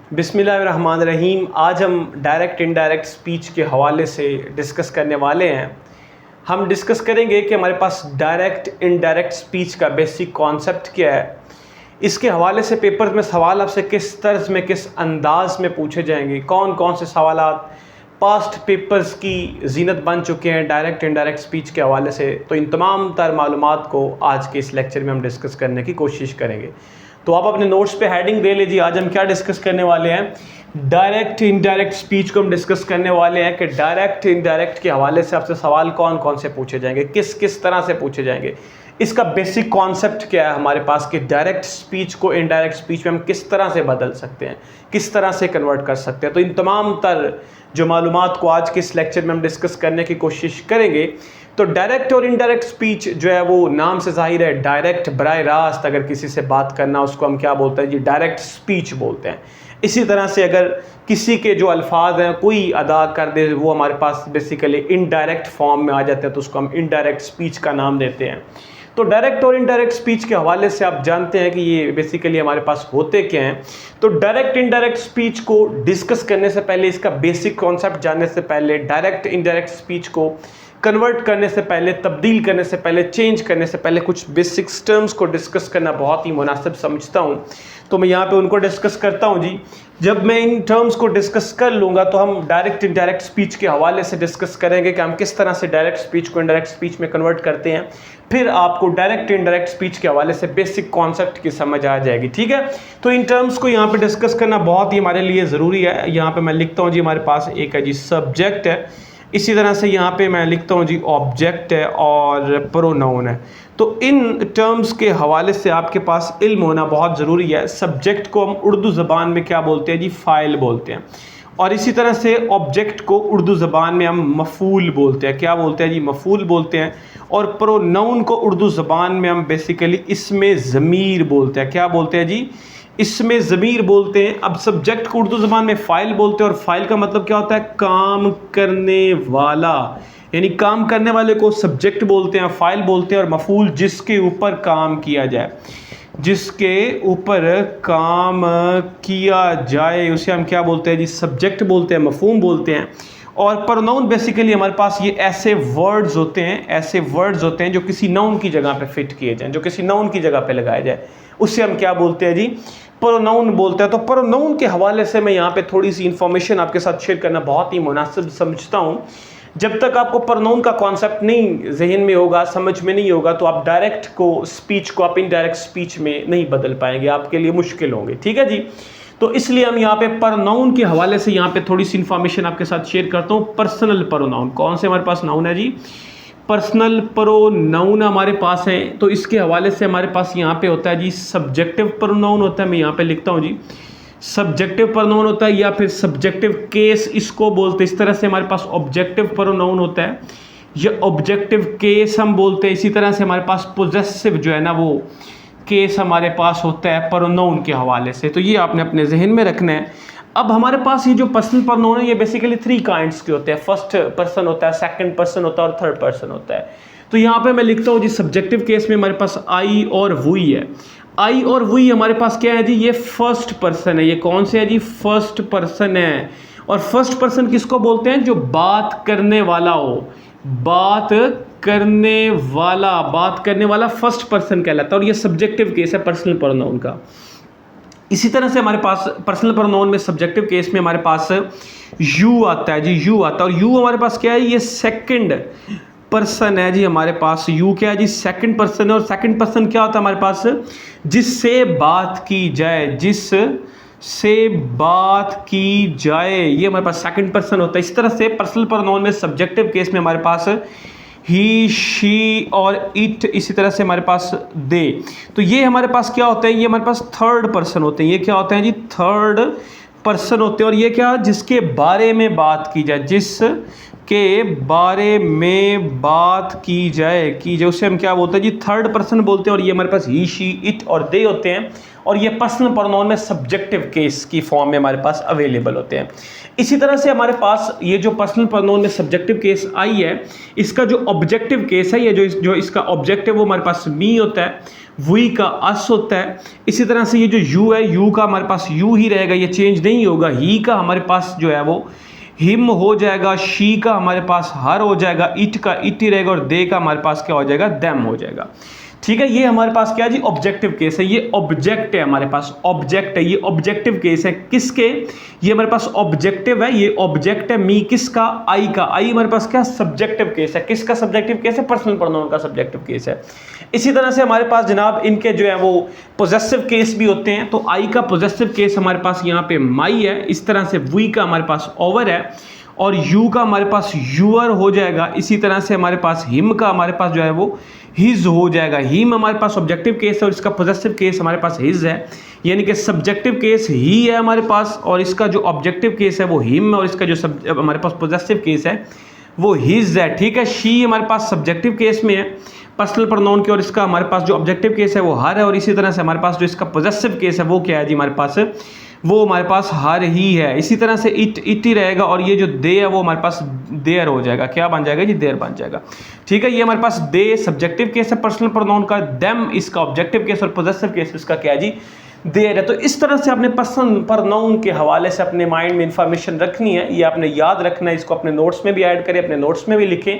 बिस्मिल्लाहिर्रहमानिर्रहीम। आज हम डायरेक्ट इनडायरेक्ट स्पीच के हवाले से डिस्कस करने वाले हैं। हम डिस्कस करेंगे कि हमारे पास डायरेक्ट इनडायरेक्ट स्पीच का बेसिक कॉन्सेप्ट क्या है, इसके हवाले से पेपर में सवाल आपसे किस तर्ज में, किस अंदाज में पूछे जाएंगे, कौन कौन से सवालात पास्ट पेपर्स की जीनत बन चुके हैं डायरेक्ट इनडायरेक्ट स्पीच के हवाले से। तो इन तमाम तर मालूमात को आज के इस लेक्चर में हम डिस्कस करने की कोशिश करेंगे। तो आप अपने नोट्स पे हेडिंग दे लीजिए। आज हम क्या डिस्कस करने वाले हैं, डायरेक्ट इनडायरेक्ट स्पीच को हम डिस्कस करने वाले हैं कि डायरेक्ट इनडायरेक्ट के हवाले से आपसे सवाल कौन कौन से पूछे जाएंगे, किस किस तरह से पूछे जाएंगे, इसका बेसिक कॉन्सेप्ट क्या है हमारे पास कि डायरेक्ट स्पीच को इनडायरेक्ट स्पीच में हम किस तरह से बदल सकते हैं, किस तरह से कन्वर्ट कर सकते हैं। तो इन तमाम तर जो मालूमात को आज के इस लेक्चर में हम डिस्कस करने की कोशिश करेंगे। तो डायरेक्ट और इनडायरेक्ट स्पीच जो है वो नाम से जाहिर है, डायरेक्ट बराह रास्त अगर किसी से बात करना उसको हम क्या बोलते हैं जी, डायरेक्ट स्पीच बोलते हैं। इसी तरह से अगर किसी के जो अल्फाज हैं कोई अदा कर दे वो हमारे पास बेसिकली इनडायरेक्ट फॉर्म में आ जाते हैं तो उसको हम इनडायरेक्ट स्पीच का नाम देते हैं। तो डायरेक्ट और इनडायरेक्ट स्पीच के हवाले से आप जानते हैं कि ये बेसिकली हमारे पास होते क्या हैं। तो डायरेक्ट इनडायरेक्ट स्पीच को डिस्कस करने से पहले, इसका बेसिक कॉन्सेप्ट जानने से पहले, डायरेक्ट इनडायरेक्ट स्पीच को कन्वर्ट करने से पहले, तब्दील करने से पहले, चेंज करने से पहले कुछ बेसिक टर्म्स को डिस्कस करना बहुत ही मुनासिब समझता हूँ। तो मैं यहाँ पे उनको डिस्कस करता हूँ जी। जब मैं इन टर्म्स को डिस्कस कर लूँगा तो हम डायरेक्ट इनडायरेक्ट स्पीच के हवाले से डिस्कस करेंगे कि हम किस तरह से डायरेक्ट स्पीच को इनडायरेक्ट स्पीच में कन्वर्ट करते हैं। फिर आपको डायरेक्ट इनडायरेक्ट स्पीच के हवाले से बेसिक कॉन्सेप्ट की समझ आ जाएगी, ठीक है। तो इन टर्म्स को यहाँ पे डिस्कस करना बहुत ही हमारे लिए ज़रूरी है। यहाँ पे मैं लिखता हूँ जी, हमारे पास एक है जी सब्जेक्ट है, इसी तरह से यहाँ पे मैं लिखता हूँ जी ऑब्जेक्ट है और प्रोनाउन है। तो इन टर्म्स के हवाले से आपके पास इल्म होना बहुत ज़रूरी है। सब्जेक्ट को हम उर्दू ज़बान में क्या बोलते हैं जी, फ़ाइल बोलते हैं। और इसी तरह से ऑब्जेक्ट को उर्दू ज़बान में हम मफ़ूल बोलते हैं। क्या बोलते हैं जी, मफ़ूल बोलते हैं। और प्रोनाउन को उर्दू ज़बान में हम बेसिकली इसमें ज़मीर बोलते हैं। क्या बोलते हैं जी, इसमें ज़मीर बोलते हैं। अब सब्जेक्ट को उर्दू ज़बान में फ़ाइल बोलते हैं और फ़ाइल का मतलब क्या होता है, काम करने वाला, यानी काम करने वाले को सब्जेक्ट बोलते हैं, फ़ाइल बोलते हैं। और मफ़ूल जिसके ऊपर काम किया जाए, जिसके ऊपर काम किया जाए उसे हम क्या बोलते हैं जी, सब्जेक्ट बोलते हैं, मफ़हूम बोलते हैं। और प्रोनाउन बेसिकली हमारे पास ये ऐसे वर्ड्स होते हैं, ऐसे वर्ड्स होते हैं जो किसी नाउन की जगह पे फिट किए जाएं, जो किसी नाउन की जगह पे लगाए जाए, उससे हम क्या बोलते हैं जी, प्रोनाउन बोलते हैं। तो प्रोनाउन के हवाले से मैं यहाँ पे थोड़ी सी इंफॉर्मेशन आपके साथ शेयर करना बहुत ही मुनासिब समझता हूँ। जब तक आपको प्रोनाउन का कॉन्सेप्ट नहीं जहन में होगा, समझ में नहीं होगा, तो आप डायरेक्ट को स्पीच को आप इनडायरेक्ट स्पीच में नहीं बदल पाएंगे, आपके लिए मुश्किल होंगे, ठीक है जी। तो इसलिए हम यहाँ पे प्रोनाउन के हवाले से यहाँ पे थोड़ी सी इंफॉर्मेशन आपके साथ शेयर करता हूँ। पर्सनल प्रोनाउन कौन से हमारे पास नाउन है जी, पर्सनल प्रोनाउन हमारे पास है। तो इसके हवाले से हमारे पास यहाँ पे होता है जी सब्जेक्टिव प्रोनाउन होता है। मैं यहाँ पे लिखता हूँ जी सब्जेक्टिव प्रोनाउन होता है, या फिर सब्जेक्टिव केस इसको बोलते हैं। इस तरह से हमारे पास ऑब्जेक्टिव प्रोनाउन होता है, ये ऑब्जेक्टिव केस हम बोलते हैं। इसी तरह से हमारे पास पोजेसिव जो है ना वो केस हमारे पास होता है प्रोनाउन के हवाले से। तो ये आपने अपने जहन में रखना है। अब हमारे पास ये जो पर्सनल प्रोनाउन है ये बेसिकली 3 काइंड्स के होते हैं। फर्स्ट पर्सन होता है, सेकंड पर्सन होता है और थर्ड पर्सन होता है। तो यहाँ पे मैं लिखता हूँ जी सब्जेक्टिव केस में हमारे पास आई और वुई है। आई और वुई हमारे पास क्या है जी, ये फर्स्ट पर्सन है। ये कौन से है जी, फर्स्ट पर्सन है। और फर्स्ट पर्सन किसको बोलते हैं, जो बात करने वाला हो, बात करने वाला फर्स्ट पर्सन कहलाता है। और ये सब्जेक्टिव केस है पर्सनल प्रोनाउन का। इसी तरह से हमारे पास पर्सनल प्रोनाउन में सब्जेक्टिव केस में हमारे पास यू आता है जी, यू आता है। और यू हमारे पास क्या है, ये सेकंड पर्सन है जी। हमारे पास यू क्या है जी, सेकंड पर्सन है। और सेकंड पर्सन क्या होता है हमारे पास, जिससे बात की जाए, जिससे बात की जाए, ये हमारे पास सेकंड पर्सन होता है। इस तरह से पर्सनल प्रोनाउन में सब्जेक्टिव केस में हमारे पास ही, शी और इट, इसी तरह से हमारे पास दे। तो ये हमारे पास क्या होते हैं, ये हमारे पास थर्ड पर्सन होते हैं। ये क्या होते हैं जी, थर्ड पर्सन होते हैं। और ये क्या, जिसके बारे में बात की जाए, जिस के बारे में बात की जाए उसे हम क्या बोलते हैं जी, थर्ड पर्सन बोलते हैं। और ये हमारे पास ही, शी, इट और दे होते हैं। और ये पर्सनल प्रोनाउन में सब्जेक्टिव केस की फॉर्म में हमारे पास अवेलेबल होते हैं। इसी तरह से हमारे पास ये जो पर्सनल प्रोनाउन में सब्जेक्टिव केस आई है, इसका जो ऑब्जेक्टिव केस है, ये जो इसका ऑब्जेक्टिव वो हमारे पास मी होता है, वी का अस होता है। इसी तरह से ये जो यू है, यू का हमारे पास यू ही रहेगा, ये चेंज नहीं होगा। ही का हमारे पास जो है वो हिम हो जाएगा, शी का हमारे पास हर हो जाएगा, इट का इट ही रहेगा और दे का हमारे पास क्या हो जाएगा, देम हो जाएगा। ठीक है, ये हमारे पास क्या है जी, ऑब्जेक्टिव केस है। ये ऑब्जेक्ट है, हमारे पास ऑब्जेक्ट है, ये ऑब्जेक्टिव केस है। किसके? ये हमारे पास ऑब्जेक्टिव है, ये ऑब्जेक्ट है मी किसका, आई का। आई हमारे पास क्या, सब्जेक्टिव केस है। किसका सब्जेक्टिव केस है? पर्सनल प्रोनाउन का सब्जेक्टिव केस है। इसी तरह से हमारे पास जनाब इनके जो है वो पोजेसिव केस भी होते हैं। तो आई का पोजेसिव केस हमारे पास यहाँ पे माई है। इस तरह से वी का हमारे पास ओवर है और यू का हमारे पास यूअर हो जाएगा। इसी तरह से हमारे पास हिम का हमारे पास जो है वो हिज हो जाएगा। हिम हमारे पास ऑब्जेक्टिव केस है और इसका पोजेसिव केस हमारे पास हिज है, यानी कि सब्जेक्टिव केस ही है हमारे पास और इसका जो ऑब्जेक्टिव केस है वो हिम है और इसका जो हमारे पास पोजेसिव केस है वो हिज है। ठीक है, शी हमारे पास सब्जेक्टिव केस में है पर्सनल प्रोनाउन के और इसका हमारे पास जो ऑब्जेक्टिव केस है वो हर है। और इसी तरह से हमारे पास जो इसका पोजेसिव केस है वो क्या है जी, हमारे पास वो हमारे पास हर ही है। इसी तरह से इट ही रहेगा और ये जो दे है वो हमारे पास देयर हो जाएगा। क्या बन जाएगा जी, देयर बन जाएगा। ठीक है, ये हमारे पास दे सब्जेक्टिव केस है पर्सनल प्रोनाउन का, देम इसका ऑब्जेक्टिव केस और पोजेसिव केस इसका क्या है जी, देयर है। तो इस तरह से आपने पर्सनल प्रोनाउन के हवाले से अपने माइंड में इंफॉर्मेशन रखनी है, ये आपने याद रखना है। इसको अपने नोट्स में भी ऐड करें, अपने नोट्स में भी लिखें,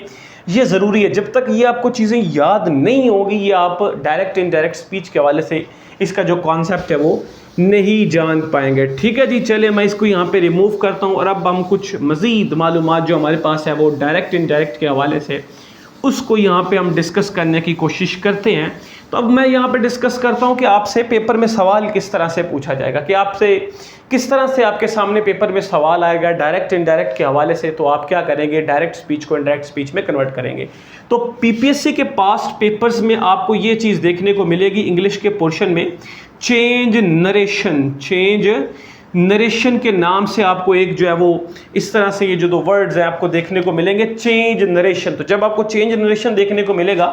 ये ज़रूरी है। जब तक ये आपको चीज़ें याद नहीं होगी, ये आप डायरेक्ट इनडायरेक्ट स्पीच के हवाले से इसका जो कॉन्सेप्ट है वो नहीं जान पाएंगे। ठीक है जी, चलिए मैं इसको यहाँ पे रिमूव करता हूँ और अब हम कुछ मज़ीद मालूमात जो हमारे पास है वो डायरेक्ट इनडायरेक्ट के हवाले से उसको यहाँ पे हम डिस्कस करने की कोशिश करते हैं। तो अब मैं यहाँ पे डिस्कस करता हूँ कि आपसे पेपर में सवाल किस तरह से पूछा जाएगा, कि आपसे किस तरह से आपके सामने पेपर में सवाल आएगा डायरेक्ट इनडायरेक्ट के हवाले से। तो आप क्या करेंगे, डायरेक्ट स्पीच को इनडायरेक्ट स्पीच में कन्वर्ट करेंगे। तो पीपीएससी के पास्ट पेपर्स में आपको ये चीज़ देखने को मिलेगी इंग्लिश के पोर्शन में, चेंज नरेशन के नाम से आपको एक जो है वो इस तरह से ये जो दो वर्ड्स हैं आपको देखने को मिलेंगे, चेंज नरेशन। तो जब आपको चेंज नरेशन देखने को मिलेगा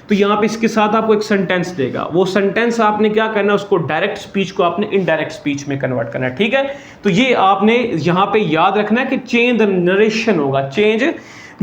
तो यहाँ पे इसके साथ आपको एक सेंटेंस देगा। वो सेंटेंस आपने क्या करना है, उसको डायरेक्ट स्पीच को आपने इनडायरेक्ट स्पीच में कन्वर्ट करना है। ठीक है, तो ये आपने यहाँ पे याद रखना है कि चेंज नरेशन होगा, चेंज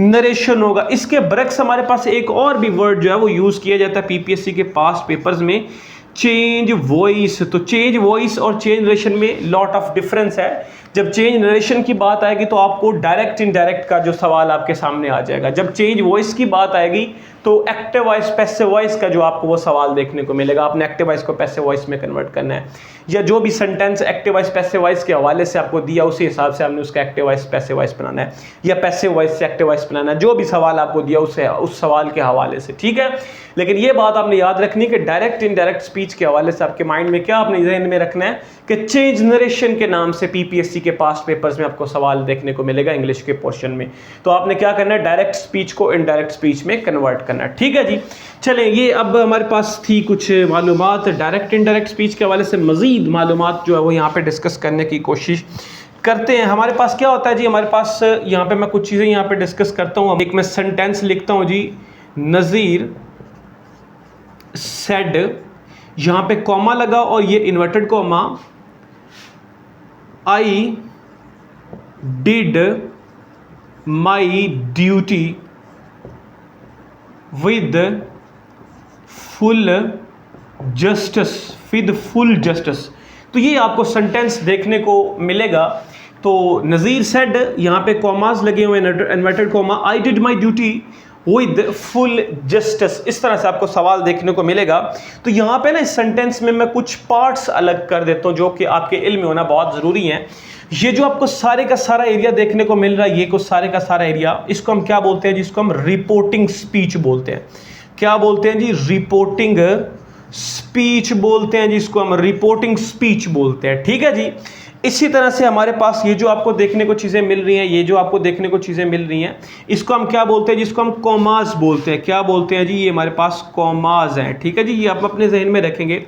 नरेशन होगा। इसके बरक्स हमारे पास एक और भी वर्ड जो है वो यूज़ किया जाता है पीपीएससी के पास्ट पेपर्स में, चेंज वॉइस। तो चेंज वॉइस और चेंज नरेशन में लॉट ऑफ डिफरेंस है। जब चेंज नरेशन की बात आएगी तो आपको डायरेक्ट इनडायरेक्ट का जो सवाल आपके सामने आ जाएगा। जब चेंज वॉइस की बात आएगी तो एक्टिव वॉइस पैसिव वॉइस का जो आपको वो सवाल देखने को मिलेगा। आपने एक्टिव वॉइस को पैसिव वॉइस में कन्वर्ट करना है, या जो भी sentence active voice passive voice के हवाले से आपको दिया उसी हिसाब से आपने उसका एक्टिव वॉइस पैसिव वॉइस बनाना है, या पैसिव वॉइस से एक्टिव वॉइस बनाना है। जो भी सवाल आपको दिया उस सवाल के हवाले से। ठीक है, लेकिन ये बात आपने याद रखनी कि डायरेक्ट इनडायरेक्ट स्पीच के हवाले से आपके माइंड में क्या आपने ज़हन में रखना है कि चेंज नरेशन के नाम से पीपीएससी के पास्ट पेपर्स में आपको सवाल देखने को मिलेगा इंग्लिश के पोर्शन में। तो आपने क्या करना है, डायरेक्ट स्पीच को इनडायरेक्ट स्पीच में कन्वर्ट करना है। ठीक है जी, चलें, ये अब हमारे पास थी कुछ मालूमात डायरेक्ट इनडायरेक्ट स्पीच के हवाले से। मज़ीद मालूमात जो है वो यहाँ पे डिस्कस करने की कोशिश करते हैं। हमारे पास क्या होता है जी, हमारे पास यहाँ पे मैं कुछ चीज़ें यहाँ पे डिस्कस करता हूँ। एक मैं सेंटेंस लिखता हूँ जी, नज़ीर सेड, यहाँ पे कॉमा लगा और ये inverted comma, I did my duty with full justice. तो ये आपको सेंटेंस देखने को मिलेगा। तो नज़ीर सेड, यहाँ पे कॉमास लगे हुए inverted comma, I did my duty with full justice, इस तरह से आपको सवाल देखने को मिलेगा। तो यहाँ पे ना इस सेंटेंस में मैं कुछ पार्ट्स अलग कर देता हूँ जो कि आपके इल्म में होना बहुत ज़रूरी है। ये जो आपको सारे का सारा एरिया देखने को मिल रहा है, ये को सारे का सारा एरिया, इसको हम क्या बोलते हैं, जिसको हम रिपोर्टिंग स्पीच बोलते हैं। क्या बोलते हैं जी, रिपोर्टिंग स्पीच बोलते हैं, जिसको हम रिपोर्टिंग स्पीच बोलते हैं। ठीक है जी, इसी तरह से हमारे पास ये जो आपको देखने को चीज़ें मिल रही हैं, ये जो आपको देखने को चीज़ें मिल रही हैं, इसको हम क्या बोलते हैं, जिसको हम कॉमास बोलते हैं। क्या बोलते हैं जी, ये हमारे पास कॉमास हैं। ठीक है जी, ये आप अपने जहन में रखेंगे।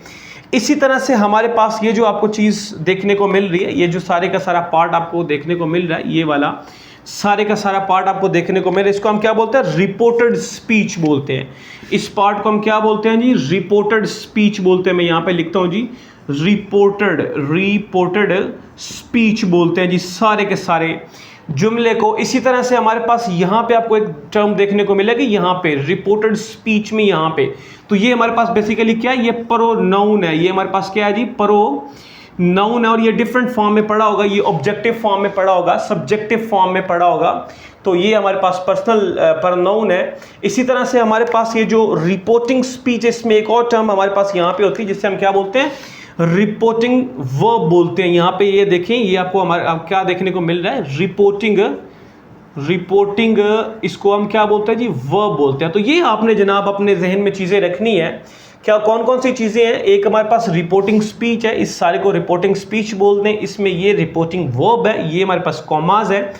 इसी तरह से हमारे पास ये जो आपको चीज़ देखने को मिल रही है, ये जो सारे का सारा पार्ट आपको देखने को मिल रहा है, ये वाला, सारे का सारा पार्ट आपको देखने को मिले। इसको हम क्या बोलते हैं? रिपोर्टेड स्पीच बोलते हैं। इस पार्ट को हम क्या बोलते हैं जी? रिपोर्टेड स्पीच बोलते हैं। मैं यहाँ पे लिखता हूँ जी, रिपोर्टेड स्पीच बोलते हैं जी सारे के सारे जुमले को। इसी तरह से हमारे पास यहाँ पे आपको एक टर्म देखने को मिलेगा, यहाँ पे रिपोर्टेड स्पीच में यहाँ पे, तो ये हमारे पास बेसिकली क्या है? ये प्रोनाउन है। ये हमारे पास क्या है जी? प्रोनाउन है। और ये डिफरेंट फॉर्म में पढ़ा होगा, ये ऑब्जेक्टिव फॉर्म में पढ़ा होगा, सब्जेक्टिव फॉर्म में पढ़ा होगा, तो ये हमारे पास पर्सनल प्रोनाउन है। इसी तरह से हमारे पास ये जो रिपोर्टिंग स्पीच, इसमें एक और टर्म हमारे पास यहाँ पे होती है जिससे हम क्या बोलते हैं? रिपोर्टिंग वर्ब बोलते हैं। यहाँ पे ये देखें, ये आपको आप क्या देखने को मिल रहा है? रिपोर्टिंग, इसको हम क्या बोलते हैं जी? वर्ब बोलते हैं। तो ये आपने जनाब अपने जहन में चीज़ें रखनी है। क्या कौन कौन सी चीज़ें हैं? एक हमारे पास रिपोर्टिंग स्पीच है, इस सारे को रिपोर्टिंग स्पीच बोलते हैं। इसमें ये रिपोर्टिंग वर्ब है, ये हमारे पास कॉमाज है।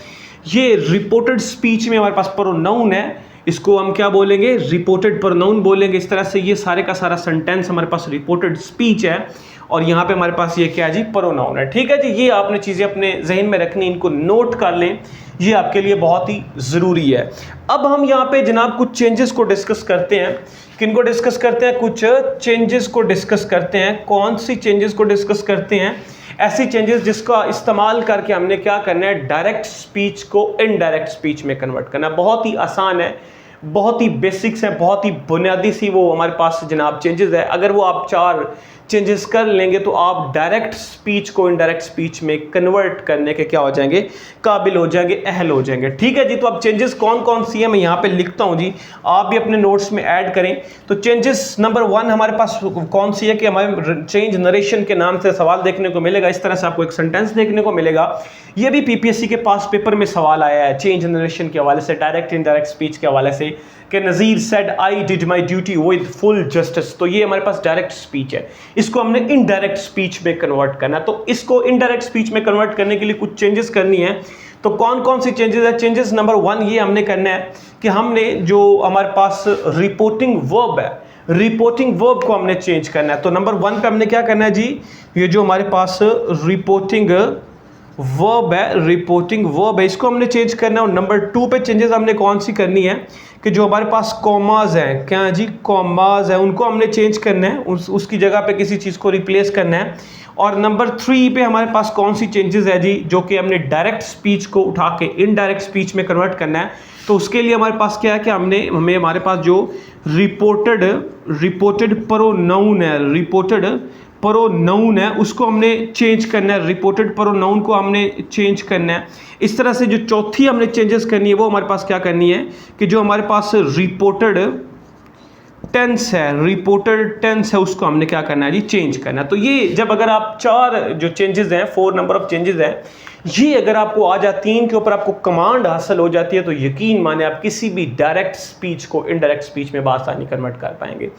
ये रिपोर्टेड स्पीच में हमारे पास प्रोनाउन है, इसको हम क्या बोलेंगे? रिपोर्टेड प्रोनाउन बोलेंगे। इस तरह से ये सारे का सारा सेंटेंस हमारे पास रिपोर्टेड स्पीच है, और यहाँ पे हमारे पास ये क्या जी? प्रोनाउन है। ठीक है जी, ये आपने चीज़ें अपने जहन में रखनी, इनको नोट कर लें, ये आपके लिए बहुत ही ज़रूरी है। अब हम यहाँ पे जनाब कुछ चेंजेस को डिस्कस करते हैं। किनको डिस्कस करते हैं? कुछ चेंजेस को डिस्कस करते हैं। कौन सी चेंजेस को डिस्कस करते हैं? ऐसी चेंजेस जिसका इस्तेमाल करके हमने क्या करना है? डायरेक्ट स्पीच को इनडायरेक्ट स्पीच में कन्वर्ट करना। बहुत ही आसान है, बहुत ही बेसिक्स हैं, बहुत ही बुनियादी सी वो हमारे पास जनाब चेंजेस है। अगर वो आप 4 चेंजेस कर लेंगे तो आप डायरेक्ट स्पीच को इनडायरेक्ट स्पीच में कन्वर्ट करने के क्या हो जाएंगे? काबिल हो जाएंगे, अहल हो जाएंगे। ठीक है जी, तो अब चेंजेस कौन कौन सी है मैं यहाँ पे लिखता हूँ जी, आप भी अपने नोट्स में ऐड करें। तो चेंजेस नंबर 1 हमारे पास कौन सी है कि हमारे चेंज नरेशन के नाम से सवाल देखने को मिलेगा। इस तरह से आपको एक सेंटेंस देखने को मिलेगा। ये भी पीपीएससी के पास पेपर में सवाल आया है चेंज नरेशन के हवाले से, डायरेक्ट इनडायरेक्ट स्पीच के हवाले से, कि Nazir said I did my duty with full justice. तो ये हमारे पास डायरेक्ट स्पीच है, इसको हमने इनडायरेक्ट स्पीच में कन्वर्ट करना है। तो इसको इनडायरेक्ट स्पीच में कन्वर्ट करने के लिए कुछ चेंजेस करनी है। तो कौन कौन सी चेंजेस है? चेंजेस नंबर 1 ये हमने करना है कि हमने जो हमारे पास रिपोर्टिंग वर्ब है, रिपोर्टिंग वर्ब को हमने चेंज करना है। तो नंबर 1 पे हमने क्या करना है जी? ये जो हमारे पास रिपोर्टिंग वर्ब है, रिपोर्टिंग वर्ब है, इसको हमने चेंज करना है। और नंबर 2 पे चेंजेस हमने कौन सी करनी है कि जो हमारे पास कॉमाज है, क्या जी? कॉमाज है, उनको हमने चेंज करना है, उसकी जगह पे किसी चीज़ को रिप्लेस करना है। और नंबर 3 पे हमारे पास कौन सी चेंजेस है जी? जो कि हमने डायरेक्ट स्पीच को उठा के इनडायरेक्ट स्पीच में कन्वर्ट करना है। तो उसके लिए हमारे पास क्या है कि हमारे पास जो रिपोर्टेड प्रोनाउन है, रिपोर्टेड प्रोनाउन है, उसको हमने चेंज करना है। रिपोर्टेड प्रोनाउन को हमने चेंज करना है। इस तरह से जो चौथी हमने चेंजेस करनी है वो हमारे पास क्या करनी है कि जो हमारे पास रिपोर्टेड टेंस है, रिपोर्टेड टेंस है, उसको हमने क्या करना है जी? चेंज करना है। तो ये जब अगर आप 4 जो चेंजेस हैं, 4 नंबर ऑफ चेंजेस हैं, ये अगर आपको आ जाती है, इनके ऊपर आपको कमांड हासिल हो जाती है, तो यकीन माने आप किसी भी डायरेक्ट स्पीच को इनडायरेक्ट स्पीच में बासानी कन्वर्ट कर पाएंगे।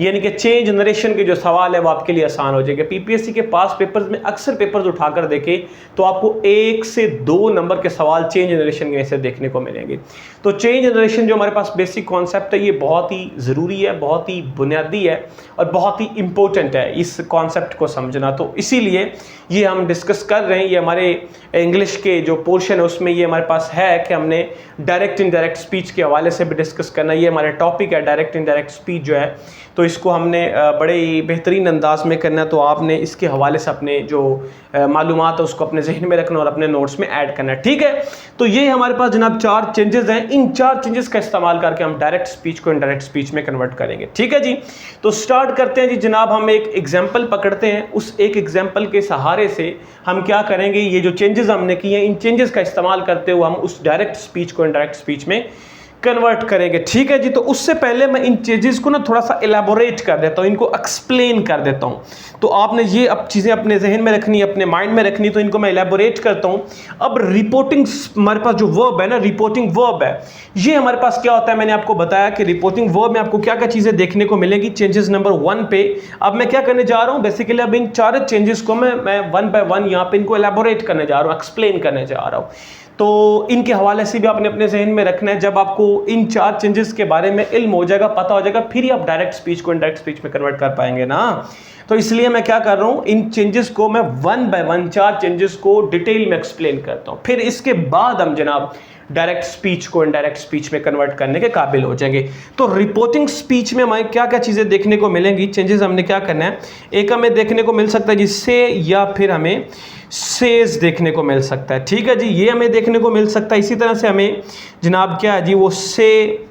यानी कि चेंज नरेशन के जो सवाल है वो आपके लिए आसान हो जाएगा। पीपीएससी के पास पेपर्स में अक्सर पेपर्स उठाकर देखें तो आपको 1 से 2 नंबर के सवाल चेंज नरेशन में से देखने को मिलेंगे। तो चेंज नरेशन जो हमारे पास बेसिक कॉन्सेप्ट है, ये बहुत ही ज़रूरी है, बहुत ही बुनियादी है और बहुत ही इंपॉर्टेंट है इस कॉन्सेप्ट को समझना। तो इसीलिए ये हम डिस्कस कर रहे हैं। ये हमारे इंग्लिश के जो पोर्शन है उसमें ये हमारे पास है कि हमने डायरेक्ट इनडायरेक्ट स्पीच के हवाले से भी डिस्कस करना। ये हमारा टॉपिक है डायरेक्ट इनडायरेक्ट स्पीच जो है, तो इसको हमने बड़े ही बेहतरीन अंदाज में करना है। तो आपने इसके हवाले से अपने जो मालूमात है उसको अपने जहन में रखना और अपने नोट्स में ऐड करना है। ठीक है, तो ये हमारे पास जनाब 4 चेंजेस हैं। इन 4 चेंजेस का इस्तेमाल करके हम डायरेक्ट स्पीच को इनडायरेक्ट स्पीच में कन्वर्ट करेंगे। ठीक है जी, तो स्टार्ट करते हैं जी जनाब। हम एक एग्जाम्पल पकड़ते हैं, उस एक एग्जाम्पल के सहारे से हम क्या करेंगे, ये जो चेंजेस हमने किए हैं इन चेंजेस का इस्तेमाल करते हुए हम उस डायरेक्ट स्पीच को इनडायरेक्ट स्पीच में कन्वर्ट करेंगे। ठीक है जी, तो उससे पहले मैं इन चेंजेस को ना थोड़ा सा एलाबोरेट कर देता हूँ, इनको एक्सप्लेन कर देता हूँ। तो आपने ये अब चीज़ें अपने जहन में रखनी, अपने माइंड में रखनी, तो इनको मैं एलाबोरेट करता हूँ। अब रिपोर्टिंग, हमारे पास जो वर्ब है ना, रिपोर्टिंग वर्ब है, ये हमारे पास क्या होता है, मैंने आपको बताया कि रिपोर्टिंग वर्ब में आपको क्या क्या चीज़ें देखने को मिलेंगी चेंजेस नंबर 1 पे। अब मैं क्या करने जा रहा हूँ, बेसिकली अब इन 4 चेंजेस को मैं 1 बाय 1 यहाँ पे इनको एलाबोरेट करने जा रहा हूँ, एक्सप्लेन करने जा रहा हूँ। तो इनके हवाले से भी आपने अपने जहन में रखना है। जब आपको इन 4 चेंजेस के बारे में इल्म हो जाएगा, पता हो जाएगा, फिर ही आप डायरेक्ट स्पीच को इनडायरेक्ट स्पीच में कन्वर्ट कर पाएंगे ना। तो इसलिए मैं क्या कर रहा हूँ, इन चेंजेस को मैं 1 बाय 1 4 चेंजेस को डिटेल में एक्सप्लेन करता हूँ। फिर इसके बाद हम जनाब डायरेक्ट स्पीच को इनडायरेक्ट स्पीच में कन्वर्ट करने के काबिल हो जाएंगे। तो रिपोर्टिंग स्पीच में हमें क्या क्या चीज़ें देखने को मिलेंगी, चेंजेस हमने क्या करना है, एक हमें देखने को मिल सकता है जी से, या फिर हमें सेज देखने को मिल सकता है। ठीक है जी, ये हमें देखने को मिल सकता है। इसी तरह से हमें जनाब क्या है जी, वो से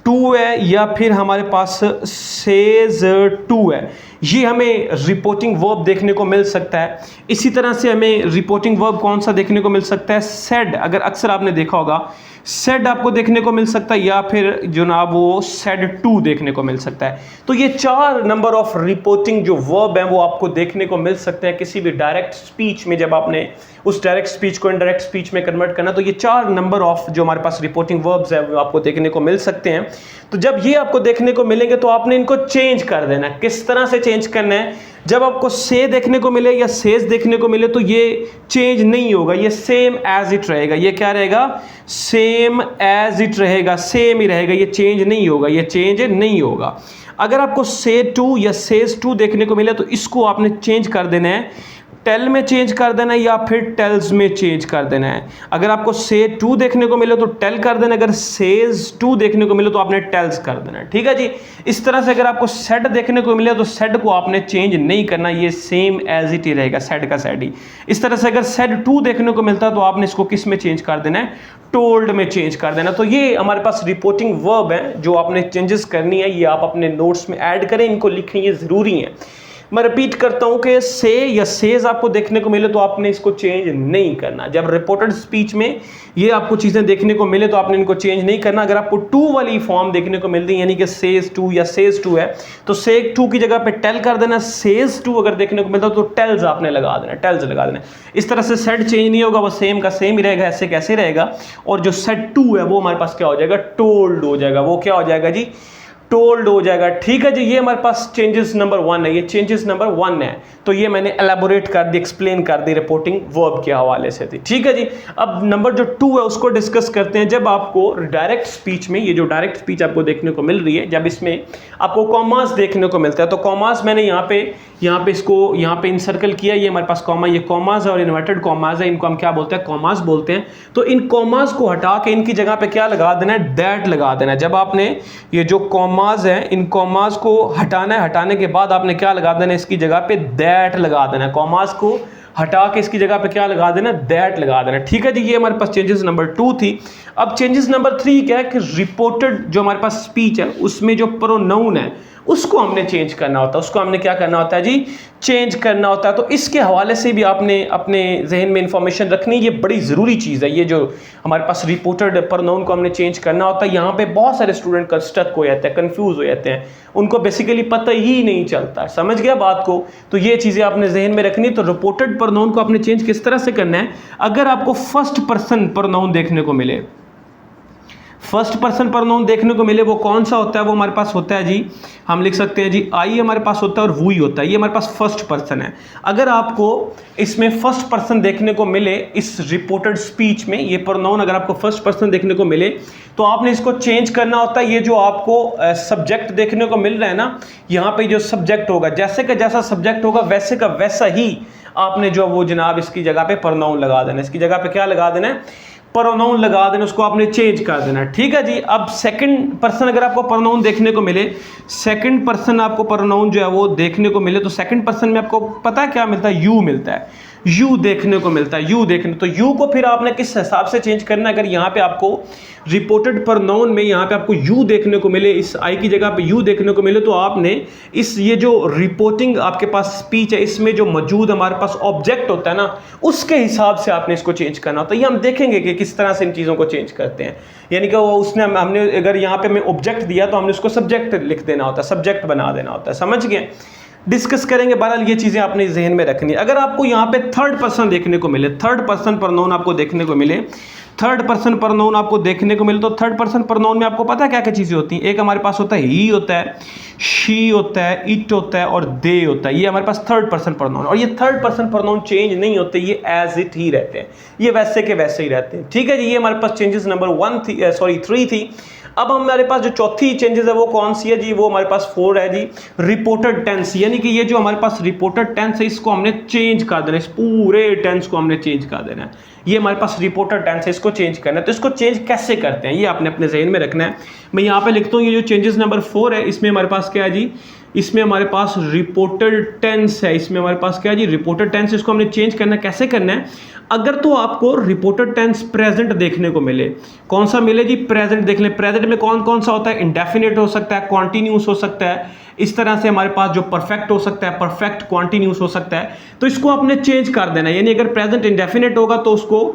टू है या फिर हमारे पास सेज टू है, ये हमें रिपोर्टिंग वर्ब देखने को मिल सकता है। इसी तरह से हमें रिपोर्टिंग वर्ब कौन सा देखने को मिल सकता है, सेड, अगर अक्सर आपने देखा होगा सेड आपको देखने को मिल सकता है, या फिर जनाब वो सेड टू देखने को मिल सकता है। तो ये 4 नंबर ऑफ रिपोर्टिंग जो वर्ब हैं वो आपको देखने को मिल सकते हैं किसी भी डायरेक्ट स्पीच में। जब आपने उस डायरेक्ट स्पीच को इनडायरेक्ट स्पीच में कन्वर्ट करना, तो ये 4 नंबर ऑफ जो हमारे पास रिपोर्टिंग वर्ब्स है वो आपको देखने को मिल सकते हैं। तो जब ये आपको देखने को मिलेंगे तो आपने इनको चेंज कर देना है। किस तरह से चेंज करना है, जब आपको से देखने को मिले या सेज देखने को मिले तो ये चेंज नहीं होगा, ये सेम एज इट रहेगा। ये क्या रहेगा, सेम एज इट रहेगा, सेम ही रहेगा, ये चेंज नहीं होगा, ये चेंज नहीं होगा। अगर आपको से टू या सेज टू देखने को मिले तो इसको आपने चेंज कर देना है, टेल में चेंज कर देना है या फिर टेल्स में चेंज कर देना है। अगर आपको से टू देखने को मिले तो टेल कर देना, अगर सेज टू देखने को मिले तो आपने टेल्स कर देना है। ठीक है जी। इस तरह से अगर आपको सेड देखने को मिले तो सेड को आपने चेंज नहीं करना, ये सेम एज इट ही रहेगा, सेड का सेड ही। इस तरह से अगर सेड टू देखने को मिलता है तो आपने इसको किस में चेंज कर देना है, टोल्ड में चेंज कर देना। तो ये हमारे पास रिपोर्टिंग वर्ब है जो आपने चेंजेस करनी है, ये आप अपने नोट्स में ऐड करें, इनको लिखें, ये ज़रूरी है। मैं रिपीट करता हूं कि से या सेज आपको देखने को मिले तो आपने इसको चेंज नहीं करना। जब रिपोर्टेड स्पीच में ये आपको चीज़ें देखने को मिले तो आपने इनको चेंज नहीं करना। अगर आपको टू वाली फॉर्म देखने को मिलती है, यानी कि सेज टू या सेज टू है, तो से टू की जगह पे टेल कर देना। सेज टू अगर देखने को मिलता तो टेल्स आपने लगा देना, टेल्स लगा देना। इस तरह से सेड चेंज नहीं होगा, वो सेम का सेम ही रहेगा, ऐसे कैसे रहेगा। और जो सेड टू है वो हमारे पास क्या हो जाएगा, टोल्ड हो जाएगा। वो क्या हो जाएगा जी, टोल्ड हो जाएगा। ठीक है जी, ये हमारे पास चेंजेस नंबर 1 है, ये चेंजेस नंबर 1 है। तो ये मैंने एलैबोरेट कर दी, एक्सप्लेन कर दी रिपोर्टिंग वर्ब के हवाले से थी। ठीक है जी। अब नंबर जो 2 है उसको डिस्कस करते हैं। जब आपको डायरेक्ट स्पीच में, ये जो डायरेक्ट स्पीच आपको देखने को मिल रही है, जब इसमें आपको कॉमास देखने को मिलता है, तो कॉमास मैंने यहाँ पे इसको यहाँ पे इंसर्कल किया, ये हमारे पास कॉमा, ये कॉमास है और इन्वर्टेड कॉमास है, इनको हम क्या बोलते हैं, कॉमास बोलते हैं। तो इन कॉमास को हटा के इनकी जगह पे क्या लगा देना है, दैट लगा देना है। जब आपने ये जो कॉमास है, इन कॉमास को हटाना है, हटाने के बाद आपने क्या लगा देना है, इसकी जगह पे दैट लगा देना है। कॉमास को हटा के इसकी जगह पे क्या लगा देना, दैट लगा देना। ठीक है जी, ये हमारे पास चेंजेस नंबर 2 थी। अब चेंजेस नंबर 3 क्या है कि रिपोर्टेड जो हमारे पास स्पीच है उसमें जो प्रोनाउन है उसको हमने चेंज करना होता है। उसको हमने क्या करना होता है जी, चेंज करना होता है। तो इसके हवाले से भी आपने अपने जहन में इंफॉर्मेशन रखनी, ये बड़ी ज़रूरी चीज़ है। ये जो हमारे पास रिपोर्टेड प्रोनाउन को हमने चेंज करना होता है, यहाँ पे बहुत सारे स्टूडेंट का स्टक हो जाते हैं, कंफ्यूज हो जाते हैं, उनको बेसिकली पता ही नहीं चलता। समझ गया बात को? तो ये चीज़ें आपने जहन में रखनी। तो रिपोर्टेड प्रोनाउन को आपने चेंज किस तरह से करना है, अगर आपको फर्स्ट पर्सन प्रोनाउन देखने को मिले, फर्स्ट पर्सन प्रोनाउन देखने को मिले, वो कौन सा होता है, वो हमारे पास होता है जी, हम लिख सकते हैं जी आई हमारे पास होता है और वही होता है। ये हमारे पास फर्स्ट पर्सन है। अगर आपको इसमें फर्स्ट पर्सन देखने को मिले, इस रिपोर्टेड स्पीच में ये प्रोनाउन अगर आपको फर्स्ट पर्सन देखने को मिले तो आपने इसको चेंज करना होता है। ये जो आपको सब्जेक्ट देखने को मिल रहा है ना, यहाँ पे जो सब्जेक्ट होगा, जैसे का जैसा सब्जेक्ट होगा वैसे का वैसा ही आपने जो वो जनाब इसकी जगह पे प्रोनाउन लगा देना। इसकी जगह पे क्या लगा देना है, प्रोनाउन लगा देना, उसको आपने चेंज कर देना। ठीक है जी। अब सेकंड पर्सन अगर आपको प्रोनाउन देखने को मिले, सेकंड पर्सन आपको प्रोनाउन जो है वो देखने को मिले, तो सेकंड पर्सन में आपको पता है क्या मिलता है, यू मिलता है, यू देखने को मिलता है, यू देखने। तो यू को फिर आपने किस हिसाब से चेंज करना है, अगर यहाँ पे आपको रिपोर्टेड प्रोनाउन में यहाँ पे आपको यू देखने को मिले, इस आई की जगह पे यू देखने को मिले, तो आपने इस ये जो रिपोर्टिंग आपके पास स्पीच है इसमें जो मौजूद हमारे पास ऑब्जेक्ट होता है ना, उसके हिसाब से आपने इसको चेंज करना होता है। ये हम देखेंगे कि किस तरह से इन चीज़ों को चेंज करते हैं। यानी कि वो उसने हमने अगर यहाँ पे हमें ऑब्जेक्ट दिया तो हमने उसको सब्जेक्ट लिख देना होता है, सब्जेक्ट बना देना होता है। समझ गए? डिस्कस करेंगे। बहरहाल ये चीज़ें आपने जहन में रखनी। अगर आपको यहाँ पे थर्ड पर्सन देखने को मिले, थर्ड पर्सन प्रोनाउन आपको देखने को मिले, थर्ड पर्सन प्रोनाउन आपको देखने को मिले, तो थर्ड पर्सन प्रोनाउन में आपको पता है क्या क्या चीज़ें होती हैं। एक हमारे पास होता है ही होता है, शी होता है, इट होता है और दे होता है। ये हमारे पास थर्ड पर्सन प्रोनाउन, और ये थर्ड पर्सन प्रोनाउन चेंज नहीं होते, ये एज इट ही रहते हैं, ये वैसे के वैसे ही रहते हैं। ठीक है जी। ये हमारे पास चेंजेस नंबर 3 थी। अब हमारे पास जो चौथी चेंजेस है वो कौन सी है जी, वो हमारे पास 4 है जी, रिपोर्टेड टेंस, यानी कि ये जो हमारे पास रिपोर्टेड टेंस है इसको हमने चेंज कर देना है, इस पूरे टेंस को हमने चेंज कर देना है। ये हमारे पास रिपोर्टेड टेंस है, इसको चेंज करना है। तो इसको चेंज कैसे करते हैं ये आपने अपने जहन में रखना है। मैं यहाँ पे लिखता हूँ ये जो चेंजेस नंबर 4 है इसमें हमारे पास क्या है जी, इसमें हमारे पास रिपोर्टेड टेंस है, इसमें हमारे पास क्या है जी, रिपोर्टेड टेंस। इसको हमने चेंज करना है, कैसे करना है, अगर तो आपको रिपोर्टेड टेंस प्रेजेंट देखने को मिले, कौन सा मिले जी, प्रेजेंट देख लें। प्रेजेंट में कौन कौन सा होता है, इंडेफिनिट हो सकता है, कॉन्टिन्यूस हो सकता है, इस तरह से हमारे पास जो परफेक्ट हो सकता है, परफेक्ट कॉन्टिन्यूस हो सकता है। तो इसको आपने चेंज कर देना है, यानी अगर प्रेजेंट इंडेफिनिट होगा तो उसको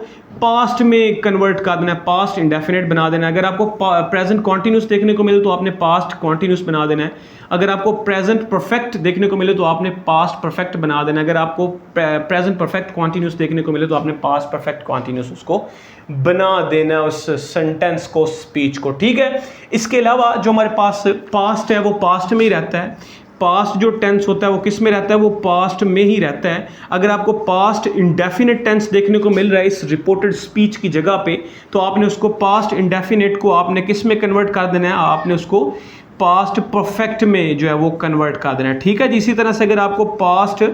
पास्ट में कन्वर्ट कर देना है, पास्ट इंडेफिनिट बना देना है। अगर आपको प्रेजेंट कॉन्टिन्यूस देखने को मिले तो आपने पास्ट कॉन्टिन्यूस बना देना है। अगर आपको प्रेजेंट परफेक्ट देखने को मिले तो आपने पास्ट परफेक्ट बना देना है। अगर आपको प्रेजेंट परफेक्ट कॉन्टिन्यूस देखने को मिले तो आपने पास्ट परफेक्ट कॉन्टिन्यूस उसको बना देना उस सेंटेंस को, स्पीच को, ठीक है। इसके अलावा जो हमारे पास पास्ट है वो पास्ट में ही रहता है, पास्ट जो टेंस होता है वो किस में रहता है, वो पास्ट में ही रहता है। अगर आपको पास्ट इंडेफिनिट टेंस देखने को मिल रहा है इस रिपोर्टेड स्पीच की जगह पे, तो आपने उसको पास्ट इंडेफिनिट को आपने किस में कन्वर्ट कर देना है, आपने उसको पास्ट परफेक्ट में जो है वो कन्वर्ट कर देना है, ठीक है जी। इसी तरह से अगर आपको पास्ट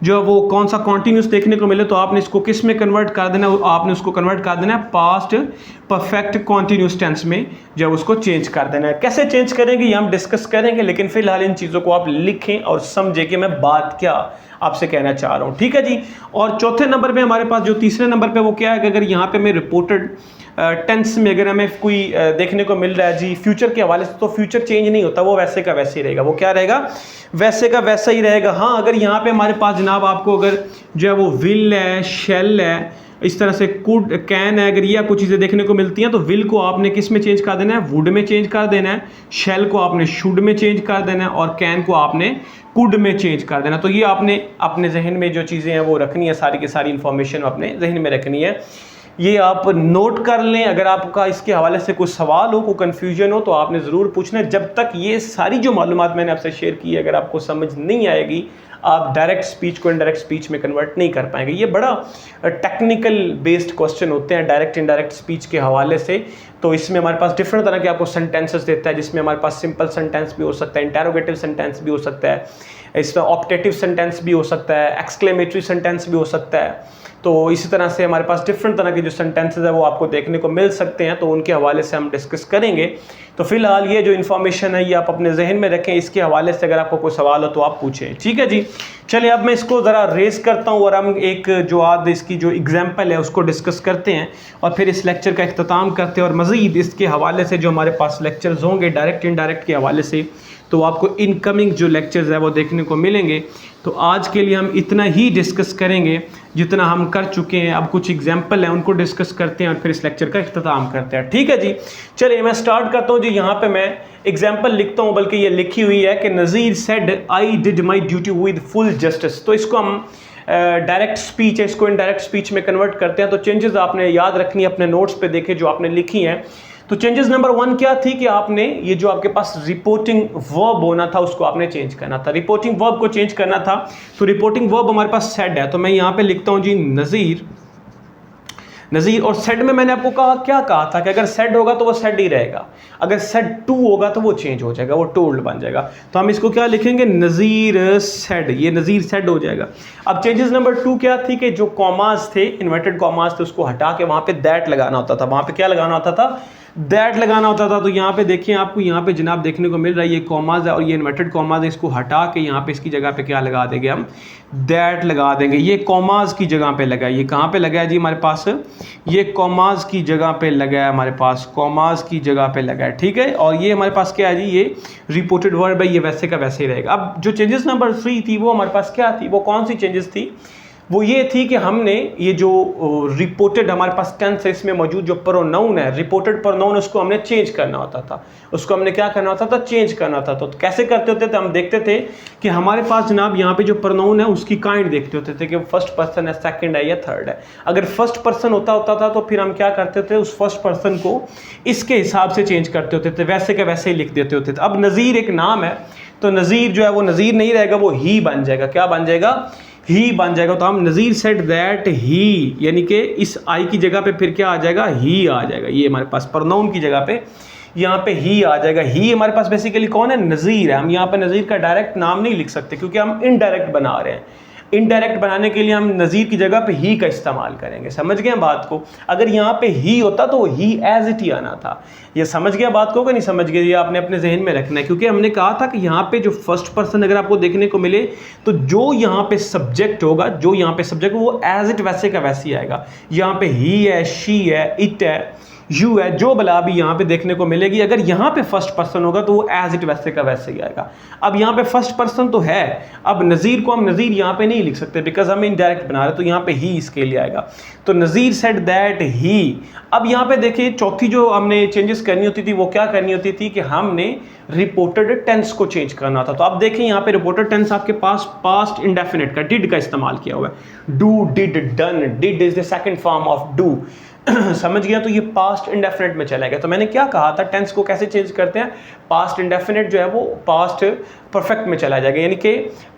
जो है वो कौन सा कॉन्टिन्यूस देखने को मिले तो आपने इसको किस में कन्वर्ट कर देना है, आपने उसको कन्वर्ट कर देना है पास्ट परफेक्ट कॉन्टिन्यूस टेंस में, जो उसको चेंज कर देना है। कैसे चेंज करेंगे ये हम डिस्कस करेंगे, लेकिन फिलहाल इन चीज़ों को आप लिखें और समझें कि मैं बात क्या आपसे कहना चाह रहा हूँ, ठीक है जी। और चौथे नंबर पे हमारे पास जो तीसरे नंबर पे वो क्या है कि अगर यहाँ पे मैं रिपोर्टेड टेंस में अगर हमें कोई देखने को मिल रहा है जी फ्यूचर के हवाले से, तो फ्यूचर चेंज नहीं होता, वो वैसे का वैसे ही रहेगा। वो क्या रहेगा, वैसे का वैसा ही रहेगा। हाँ, अगर यहाँ पे हमारे पास जनाब आपको अगर जो है वो विल है, शेल है, इस तरह से कुड, कैन है, अगर ये आपको चीज़ें देखने को मिलती हैं तो विल को आपने किस में चेंज कर देना है, वुड में चेंज कर देना है, शेल को आपने शुड में चेंज कर देना है और कैन को आपने कुड में चेंज कर देना। तो ये आपने अपने जहन में जो चीज़ें हैं वो रखनी है, सारी की सारी इंफॉर्मेशन अपने जहन में रखनी है। ये आप नोट कर लें। अगर आपका इसके हवाले से कोई सवाल हो, कोई कन्फ्यूजन हो तो आपने ज़रूर पूछना है। जब तक ये सारी जो मालूमात मैंने आपसे शेयर की है अगर आपको समझ नहीं आएगी, आप डायरेक्ट स्पीच को इनडायरेक्ट स्पीच में कन्वर्ट नहीं कर पाएंगे। ये बड़ा टेक्निकल बेस्ड क्वेश्चन होते हैं डायरेक्ट इनडायरेक्ट स्पीच के हवाले से। तो इसमें हमारे पास डिफरेंट तरह के आपको सेंटेंसेस देता है, जिसमें हमारे पास सिंपल सेंटेंस भी हो सकता है, इंटेरोगेटिव सेंटेंस भी हो सकता है, इसमें ऑप्टेटिव सेंटेंस भी हो सकता है, एक्सक्लेमेटरी सेंटेंस भी हो सकता है। तो इसी तरह से हमारे पास डिफरेंट तरह के जो सेंटेंसेस है वो आपको देखने को मिल सकते हैं, तो उनके हवाले से हम डिस्कस करेंगे। तो फिलहाल ये जो इन्फॉर्मेशन है ये आप अपने जहन में रखें। इसके हवाले से अगर आपको कोई सवाल हो तो आप पूछें, ठीक है जी। चलिए अब मैं इसको ज़रा रेस करता हूँ और हम एक जो आज इसकी जो एग्जाम्पल है उसको डिस्कस करते हैं और फिर इस लेक्चर का इख्तिताम करते हैं। और मज़ीद इसके हवाले से जो हमारे पास लेक्चर्स होंगे डायरेक्ट इनडायरेक्ट के हवाले से, तो आपको इनकमिंग जो लेक्चर्स है वो देखने को मिलेंगे। तो आज के लिए हम इतना ही डिस्कस करेंगे जितना हम कर चुके हैं। अब कुछ एग्जाम्पल हैं उनको डिस्कस करते हैं और फिर इस लेक्चर का इख्तिताम करते हैं, ठीक है जी। चलिए मैं स्टार्ट करता हूँ जी। यहाँ पे मैं एग्जाम्पल लिखता हूँ, बल्कि ये लिखी हुई है कि Nazir said I did my duty with full justice. तो इसको हम डायरेक्ट स्पीच है, इसको इनडायरेक्ट स्पीच में कन्वर्ट करते हैं। तो चेंजेस आपने याद रखनी है, अपने नोट्स पे देखे जो आपने लिखी हैं। तो चेंजेस नंबर 1 क्या थी कि आपने ये जो आपके पास रिपोर्टिंग वर्ब होना था उसको आपने चेंज करना था। रिपोर्टिंग वर्ब को चेंज करना था, तो रिपोर्टिंग वर्ब हमारे पास सेड है। तो मैं यहाँ पे लिखता हूँ जी नज़ीर, नज़ीर। और सेड में मैंने आपको कहा क्या कहा था कि अगर सेड होगा तो वो सेड ही रहेगा, अगर सेड टू होगा तो वो चेंज हो जाएगा, वो टोल्ड बन जाएगा। तो हम इसको क्या लिखेंगे, नज़ीर सेड, ये नज़ीर सेड हो जाएगा। अब चेंजेस नंबर 2 क्या थी कि जो कॉमास थे, इन्वर्टेड कॉमास थे, उसको हटा के वहाँ पे दैट लगाना होता था। वहाँ पे क्या लगाना होता था, दैट लगाना होता था। तो यहाँ पे देखिए आपको यहाँ पे जनाब देखने को मिल रहा है ये कॉमाज है और ये इन्वर्टेड कॉमाज है, इसको हटा के यहाँ पे इसकी जगह पे क्या लगा देंगे, हम दैट लगा देंगे। ये कॉमाज की जगह पे लगा है, ये कहाँ पे लगा है जी हमारे पास, ये कॉमाज की जगह पे लगा है, हमारे पास कॉमाज की जगह पे लगा है, ठीक है। और ये हमारे पास क्या है जी, ये रिपोर्टेड वर्ब है, ये वैसे का वैसे ही रहेगा। अब जो चेंजेस नंबर 3 थी वो हमारे पास क्या थी, वो कौन सी चेंजेस थी, वो ये थी कि हमने ये जो रिपोर्टेड हमारे पास टेंस है इसमें मौजूद जो प्रोनाउन है, रिपोर्टेड प्रोनाउन, उसको हमने चेंज करना होता था। उसको हमने क्या करना होता था, चेंज करना था। तो कैसे करते होते थे, हम देखते थे कि हमारे पास जनाब यहाँ पे जो प्रोनाउन है उसकी काइंड देखते होते थे कि फर्स्ट पर्सन है, सेकंड है या थर्ड है। अगर फर्स्ट पर्सन होता था तो फिर हम क्या करते थे, उस फर्स्ट पर्सन को इसके हिसाब से चेंज करते होते थे, वैसे के वैसे ही लिख देते होते थे। अब नज़ीर एक नाम है, तो नज़ीर जो है वो नज़ीर नहीं रहेगा, वो ही बन जाएगा। क्या बन जाएगा, ही बन जाएगा। तो हम नज़ीर सेड दैट ही, यानी कि इस आई की जगह पे फिर क्या आ जाएगा, ही आ जाएगा। ये हमारे पास प्रोनाउन की जगह पे यहाँ पे ही आ जाएगा। ही हमारे पास बेसिकली कौन है, नज़ीर है। हम यहाँ पे नज़ीर का डायरेक्ट नाम नहीं लिख सकते क्योंकि हम इनडायरेक्ट बना रहे हैं। इनडायरेक्ट बनाने के लिए हम नज़ीर की जगह पे ही का इस्तेमाल करेंगे। समझ गए बात को? अगर यहाँ पे ही होता तो ही एज इट ही आना था। ये समझ गया बात को कि नहीं समझ गए? ये आपने अपने जहन में रखना है, क्योंकि हमने कहा था कि यहाँ पे जो फर्स्ट पर्सन अगर आपको देखने को मिले तो जो यहाँ पे सब्जेक्ट होगा, जो यहाँ पे सब्जेक्ट वो एज इट वैसे का वैसे ही आएगा। यहाँ पे ही है, शी है, इट है, यू है, जो बला भी यहाँ पे देखने को मिलेगी, अगर यहाँ पे फर्स्ट पर्सन होगा तो वो एज इट वैसे का वैसे ही आएगा। अब यहाँ पे फर्स्ट पर्सन तो है, अब नज़ीर को हम नज़ीर यहाँ पे नहीं लिख सकते बिकॉज हम इनडायरेक्ट बना रहे हैं, तो यहाँ पे ही इसके लिए आएगा। तो नज़ीर सेड दैट ही। अब यहाँ पे देखिए चौथी जो हमने चेंजेस करनी होती थी वो क्या करनी होती थी कि हमने रिपोर्टेड टेंस को चेंज करना था। तो आप देखें यहाँ पे रिपोर्टेड टेंस आपके पास पास्ट इंडेफिनिट का डिड का इस्तेमाल किया हुआ है। Do, did, done. Did is the second form of do. समझ गया? तो ये पास्ट इंडेफिनिट में चला गया। तो मैंने क्या कहा था, टेंस को कैसे चेंज करते हैं, पास्ट इंडेफिनिट जो है वो पास्ट परफेक्ट में चला जाएगा, यानी कि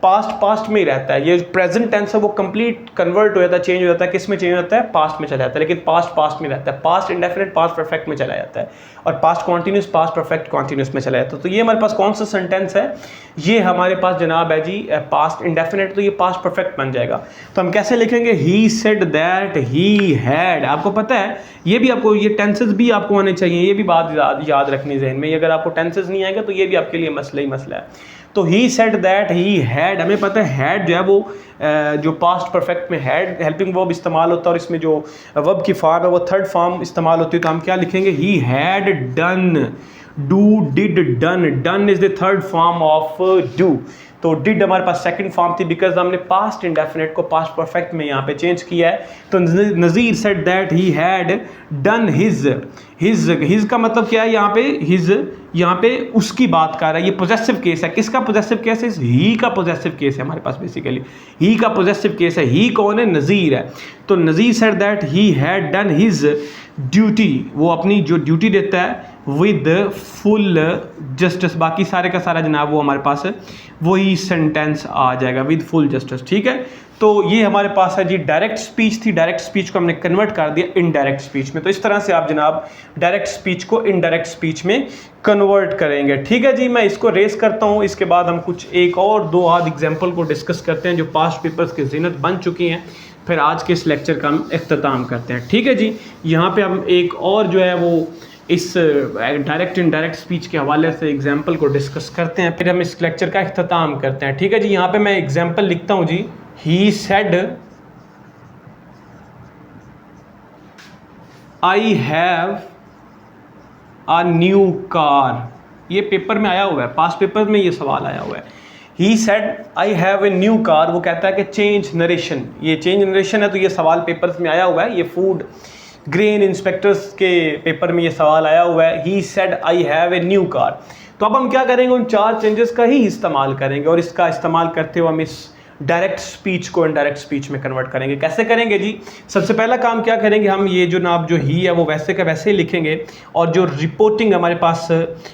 पास्ट में ही रहता है। ये प्रेजेंट टेंस है वो कंप्लीट कन्वर्ट हो जाता है, चेंज हो जाता है। किस में चेंज हो जाता है, पास्ट में चला जाता है, लेकिन पास्ट में रहता है। पास्ट इंडेफिनिट पास्ट परफेक्ट में चला जाता है, और past continuous past perfect continuous में चला जाता है। तो ये हमारे पास कौन सा सेंटेंस है, ये हमारे पास जनाब है जी पास्ट इंडेफिनिट, तो ये पास्ट परफेक्ट बन जाएगा। तो हम कैसे लिखेंगे, ही सेड दैट ही हैड। आपको पता है ये भी आपको, ये टेंसेस भी आपको आने चाहिए, ये भी बात याद रखनी जहन में। अगर आपको टेंसेस नहीं आएगा तो ये भी आपके लिए मसला ही मसला है। तो he said that he had, हमें पता है हैड जो है वो जो पास्ट परफेक्ट में हैड हेल्पिंग वर्ब इस्तेमाल होता है, और इसमें जो वर्ब की फॉर्म है वो थर्ड फॉर्म इस्तेमाल होती है। तो हम क्या लिखेंगे, he had done. Do, did, done. Done is the third form of do. तो डिड हमारे पास सेकंड फॉर्म थी बिकॉज हमने पास्ट इंडेफिनिट को पास्ट परफेक्ट में यहाँ पे चेंज किया है। तो Nazir said that he had done his का मतलब क्या है, यहाँ पे हिज, यहाँ पे उसकी बात कर रहा है। ये पोजेसिव केस है। किसका पोजेसिव केस है, ही का पोजेसिव केस है हमारे पास। बेसिकली ही का पोजेसिव केस है। ही कौन है, नज़ीर है। तो Nazir said that he had done his duty, वो अपनी जो ड्यूटी देता है विद फुल जस्टिस। बाकी सारे का सारा जनाब वो हमारे पास है, वही सेंटेंस आ जाएगा विद फुल जस्टिस। ठीक है, तो ये हमारे पास है जी डायरेक्ट स्पीच थी। डायरेक्ट स्पीच को हमने कन्वर्ट कर दिया इनडायरेक्ट स्पीच में। तो इस तरह से आप जनाब डायरेक्ट स्पीच को इनडायरेक्ट स्पीच में कन्वर्ट करेंगे। ठीक है जी, मैं इसको रेस करता हूँ। इसके बाद हम कुछ एक और दो आध एग्जाम्पल को डिस्कस करते हैं जो पास्ट पेपर्स की ज़ीनत बन चुकी हैं, फिर आज के इस लेक्चर का हम इख्तिताम करते हैं। ठीक है जी, यहाँ पे हम एक और जो है वो इस डायरेक्ट इनडायरेक्ट स्पीच के हवाले से एग्जाम्पल को डिस्कस करते हैं, फिर हम इस लेक्चर का इख्तिताम करते हैं। ठीक है जी, यहाँ पे मैं एग्जाम्पल लिखता हूँ जी। He said I have a new car. ये पेपर में आया हुआ है, पास्ट पेपर में ये सवाल आया हुआ है। ही said I have a new car, वो कहता है कि चेंज नरेशन। ये चेंज नरेशन है, तो ये सवाल पेपर्स में आया हुआ है। ये फूड ग्रेन इंस्पेक्टर्स के पेपर में ये सवाल आया हुआ है। ही said I have a new car. तो अब हम क्या करेंगे, उन चार चेंजेस का ही इस्तेमाल करेंगे, और इसका इस्तेमाल करते हुए हम इस डायरेक्ट स्पीच को इनडायरेक्ट स्पीच में कन्वर्ट करेंगे। कैसे करेंगे जी, सबसे पहला काम क्या करेंगे, हम ये जो नाम जो ही है वो वैसे का वैसे ही लिखेंगे, और जो रिपोर्टिंग हमारे पास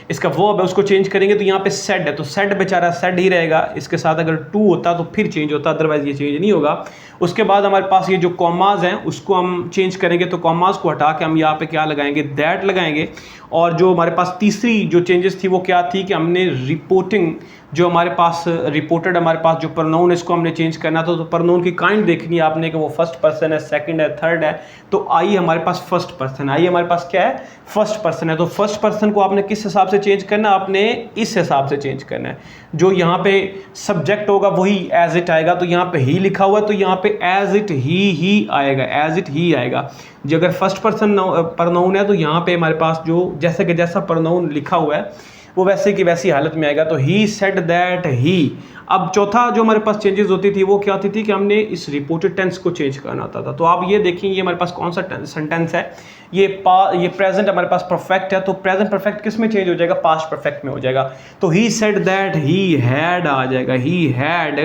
इसका वर्ब है उसको चेंज करेंगे। तो यहाँ पे सेड है, तो सेड बेचारा सेड ही रहेगा। इसके साथ अगर टू होता तो फिर चेंज होता, अदरवाइज ये चेंज नहीं होगा। उसके बाद हमारे पास ये जो कॉमाज हैं उसको हम चेंज करेंगे। तो कॉमाज को हटा के हम यहाँ पे क्या लगाएंगे, दैट लगाएंगे। और जो हमारे पास तीसरी जो चेंजेस थी वो क्या थी कि हमने रिपोर्टिंग जो हमारे पास रिपोर्टेड हमारे पास जो प्रोनाउन इसको हमने चेंज करना था। तो प्रोनाउन की काइंड देखनी है आपने कि वो फर्स्ट पर्सन है, सेकंड है, थर्ड है। तो आई हमारे पास फर्स्ट पर्सन, आई हमारे पास क्या है, फर्स्ट पर्सन है। तो फर्स्ट पर्सन को आपने किस हिसाब से चेंज करना है, आपने इस हिसाब से चेंज करना है। जो यहाँ पे सब्जेक्ट होगा वही एज इट आएगा। तो यहाँ पे ही लिखा हुआ है तो यहाँ पे एज इट ही आएगा, एज इट ही आएगा। जो अगर फर्स्ट पर्सन प्रोनाउन है तो यहाँ पे हमारे पास जो जैसे कि जैसा प्रोनाउन लिखा हुआ है वो वैसे की वैसी हालत में आएगा। तो ही सेड दैट ही। अब चौथा जो हमारे पास चेंजेस होती थी वो क्या होती थी कि हमने इस रिपोर्टेड टेंस को चेंज करना होता था। तो आप ये देखें, ये हमारे पास कौन सा सेंटेंस है, ये प्रेजेंट हमारे पास परफेक्ट है। तो प्रेजेंट परफेक्ट किस में चेंज हो जाएगा, पास्ट परफेक्ट में हो जाएगा। तो he said that he had आ जाएगा, he had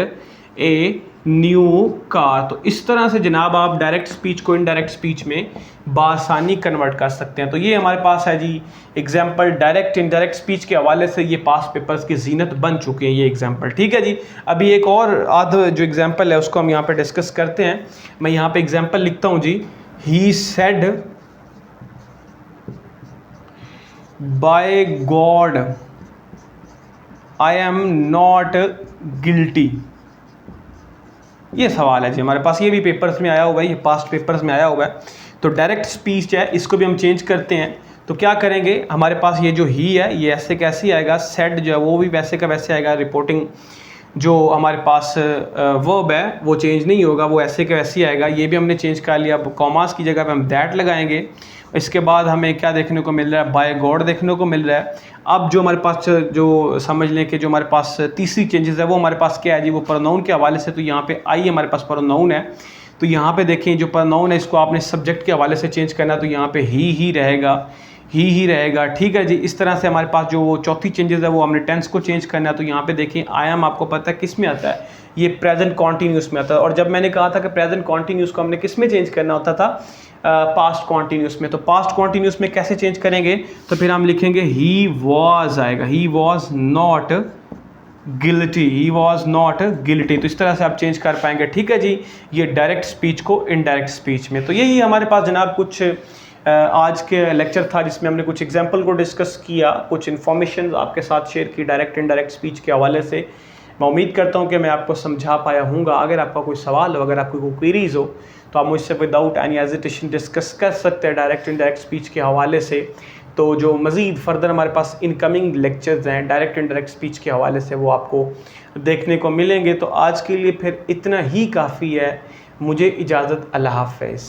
a new car. तो इस तरह से जनाब आप डायरेक्ट स्पीच को इनडायरेक्ट स्पीच में बासानी कन्वर्ट कर सकते हैं। तो ये हमारे पास है जी एग्जाम्पल डायरेक्ट इनडायरेक्ट स्पीच के हवाले से। ये पास्ट पेपर्स की जीनत बन चुके हैं ये एग्जाम्पल। ठीक है जी, अभी एक और आध जो एग्जाम्पल है उसको हम यहाँ पे डिस्कस करते हैं। मैं यहाँ पे एग्जाम्पल लिखता हूँ जी। He said by God I am not guilty. ये सवाल है जी हमारे पास, ये भी पेपर्स में आया हुआ है, ये पास्ट पेपर्स में आया हुआ है। तो डायरेक्ट स्पीच है, इसको भी हम चेंज करते हैं। तो क्या करेंगे, हमारे पास ये जो ही है ये ऐसे कैसे आएगा, सेड जो है वो भी वैसे का वैसे आएगा। रिपोर्टिंग जो हमारे पास वर्ब है वो चेंज नहीं होगा, वो ऐसे का वैसे ही आएगा। ये भी हमने चेंज कर लिया। अब कॉमास की जगह पे हम दैट लगाएंगे। इसके बाद हमें क्या देखने को मिल रहा है, बाय गॉड देखने को मिल रहा है। अब जो हमारे पास जो समझ लें कि जो हमारे पास तीसरी चेंजेस है वो हमारे पास क्या है जी, वो प्रोनाउन के हवाले से। तो यहाँ पे आई हमारे पास प्रोनाउन है, तो यहाँ पे देखें जो प्रोनाउन है इसको आपने सब्जेक्ट के हवाले से चेंज करना, तो यहाँ पे ही रहेगा, ही रहेगा। ठीक है जी। इस तरह से हमारे पास जो चौथी चेंजेस है वो हमने टेंस को चेंज करना है। तो यहाँ पे देखें आई एम, आपको पता है किस में आता है, ये प्रेजेंट कॉन्टीन्यूस में आता है। और जब मैंने कहा था कि प्रेजेंट कॉन्टीन्यूस को हमने किस में चेंज करना होता था, पास्ट कॉन्टीन्यूस में। तो पास्ट कॉन्टीन्यूस में कैसे चेंज करेंगे, तो फिर हम लिखेंगे ही वॉज आएगा, he was not guilty, he was not guilty. तो इस तरह से आप चेंज कर पाएंगे। ठीक है जी। ये डायरेक्ट स्पीच को इनडायरेक्ट स्पीच में। तो यही हमारे पास जनाब कुछ आज के लेक्चर था जिसमें हमने कुछ एग्जाम्पल को डिस्कस किया, कुछ इन्फॉर्मेशन आपके साथ शेयर की डायरेक्ट इनडायरेक्ट स्पीच के हवाले से। मैं उम्मीद करता हूं कि मैं आपको समझा पाया हूँगा। अगर आपका कोई सवाल हो, अगर आपकी कोई क्वेरीज हो, तो आप मुझसे विदाउट एनी हेजिटेशन डिस्कस कर सकते हैं डायरेक्ट इनडायरेक्ट स्पीच के हवाले से। तो जो मज़ीद फर्दर हमारे पास इनकमिंग लेक्चर्स हैं डायरेक्ट इनडायरेक्ट स्पीच के हवाले से वो आपको देखने को मिलेंगे। तो आज के लिए फिर इतना ही काफ़ी है। मुझे इजाज़त, अल्लाह हाफ़िज़।